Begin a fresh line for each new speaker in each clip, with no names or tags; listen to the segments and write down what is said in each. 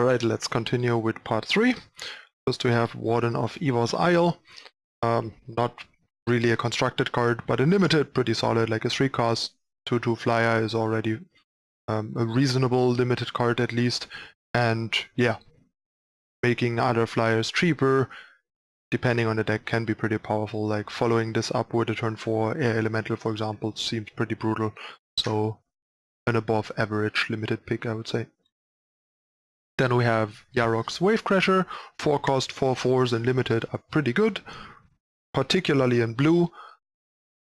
Alright, let's continue with part 3. First we have Warden of Evil's Isle. Not really a constructed card, but in limited, pretty solid, like a 3-cost, 2/2 flyer is already a reasonable limited card at least. And yeah, making other flyers cheaper, depending on the deck, can be pretty powerful. Like following this up with a turn 4 Air Elemental, for example, seems pretty brutal. So an above average limited pick, I would say. Then we have Yarok's Wavecrasher. 4-cost, 4/4s and limited are pretty good, particularly in blue.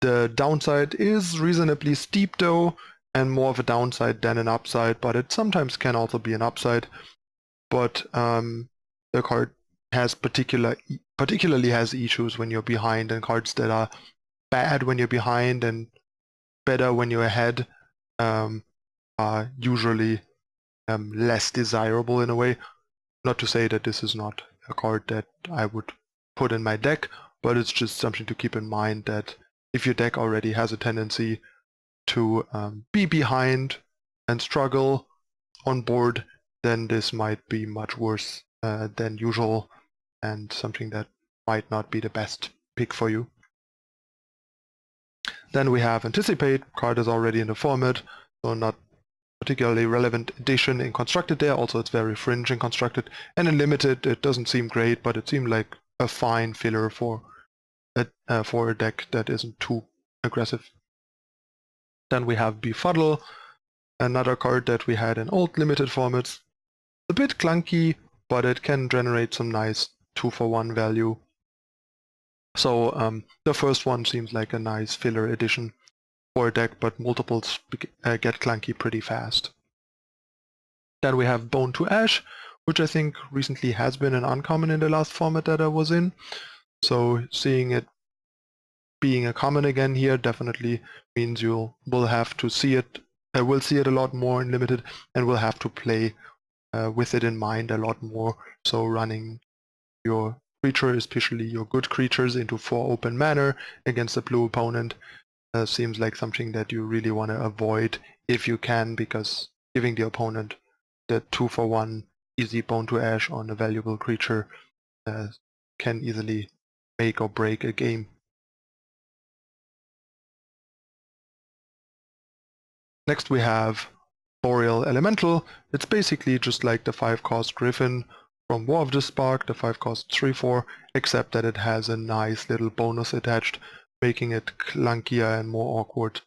The downside is reasonably steep though, and more of a downside than an upside, but it sometimes can also be an upside. But the card has particularly has issues when you're behind, and cards that are bad when you're behind and better when you're ahead are usually less desirable in a way. Not to say that this is not a card that I would put in my deck, but it's just something to keep in mind that if your deck already has a tendency to be behind and struggle on board, then this might be much worse than usual and something that might not be the best pick for you. Then we have Anticipate. Card is already in the format, so not particularly relevant addition in Constructed there. Also it's very fringe in Constructed, and in Limited it doesn't seem great, but it seemed like a fine filler for a deck that isn't too aggressive. Then we have Befuddle, another card that we had in old Limited formats. A bit clunky, but it can generate some nice 2-for-1 value. So the first one seems like a nice filler addition for a deck, but multiples get clunky pretty fast. Then we have Bone to Ash, which I think recently has been an uncommon in the last format that I was in. So seeing it being a common again here definitely means you will have to see it. We'll see it a lot more in Limited, and we'll have to play with it in mind a lot more. So running your creature, especially your good creatures, into 4 open mana against a blue opponent seems like something that you really want to avoid if you can, because giving the opponent the 2-for-1 easy Bone to Ash on a valuable creature can easily make or break a game. Next we have Oriole Elemental. It's basically just like the 5-cost Griffin from War of the Spark, the 5-cost 3/4, except that it has a nice little bonus attached, making it clunkier and more awkward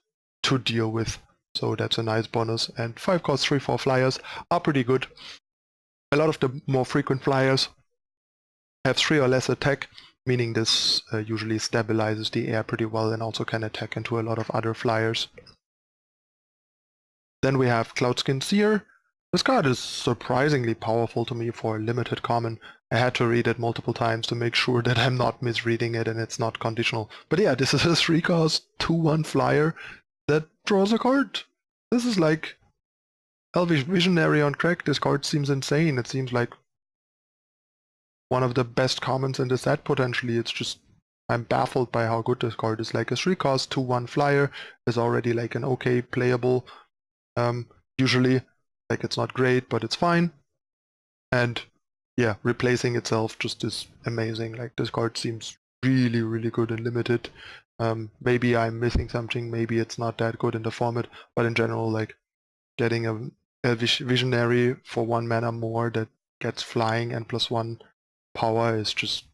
to deal with. So that's a nice bonus, and 5-cost 3/4 flyers are pretty good. A lot of the more frequent flyers have 3 or less attack, meaning this usually stabilizes the air pretty well and also can attack into a lot of other flyers. Then we have Cloudskin Seer. This card is surprisingly powerful to me for a limited common. I had to read it multiple times to make sure that I'm not misreading it and it's not conditional. But yeah, this is a 3-cost 2/1 flyer that draws a card. This is like Elvish Visionary on crack. This card seems insane. It seems like one of the best commons in the set potentially. It's just, I'm baffled by how good this card is. Like a 3-cost 2/1 flyer is already like an okay playable. Usually, like it's not great, but it's fine. And yeah, replacing itself just is amazing. Like this card seems really, really good in Limited. Maybe I'm missing something, maybe it's not that good in the format, but in general, like getting a Visionary for 1 mana more that gets flying and +1 power is just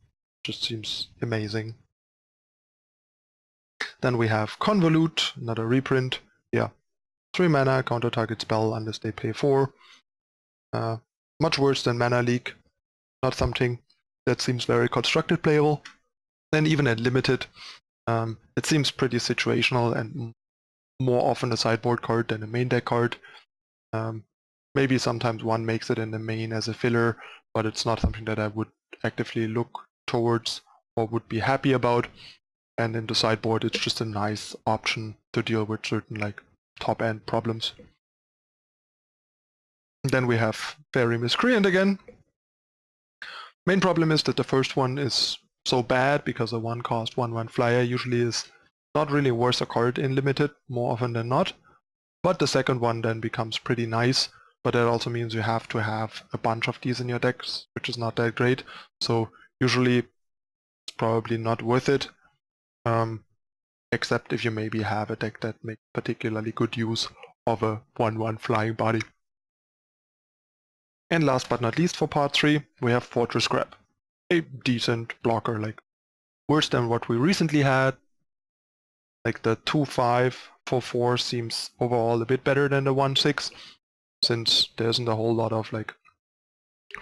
seems amazing. Then we have Convolute, another reprint. Yeah, 3 mana, counter target spell unless they pay 4. Much worse than Mana Leak. Not something that seems very constructed playable. And even at Limited, it seems pretty situational and more often a sideboard card than a main deck card. Maybe sometimes one makes it in the main as a filler, but it's not something that I would actively look towards or would be happy about. And in the sideboard, it's just a nice option to deal with certain like top-end problems. Then we have Fairy Miscreant again. Main problem is that the first one is so bad because a 1-cost 1/1 flyer usually is not really worth a card in Limited more often than not. But the second one then becomes pretty nice but that also means you have to have a bunch of these in your decks, which is not that great. So usually it's probably not worth it, except if you maybe have a deck that makes particularly good use of a 1/1 flying body. And last but not least for part 3, we have Fortress Grab. A decent blocker, like worse than what we recently had. Like the 2/5 4/4 seems overall a bit better than the 1/6, since there isn't a whole lot of like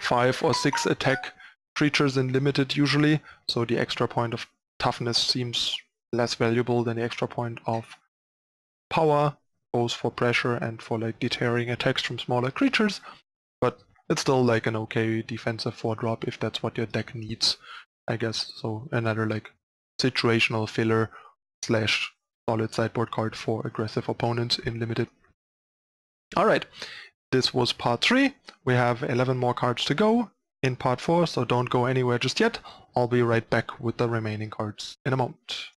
5 or 6 attack creatures in limited usually, so the extra point of toughness seems less valuable than the extra point of power, both for pressure and for like deterring attacks from smaller creatures, but it's still like an okay defensive 4-drop if that's what your deck needs, I guess. So another like situational filler / solid sideboard card for aggressive opponents in limited. Alright, this was part 3. We have 11 more cards to go in part 4, so don't go anywhere just yet. I'll be right back with the remaining cards in a moment.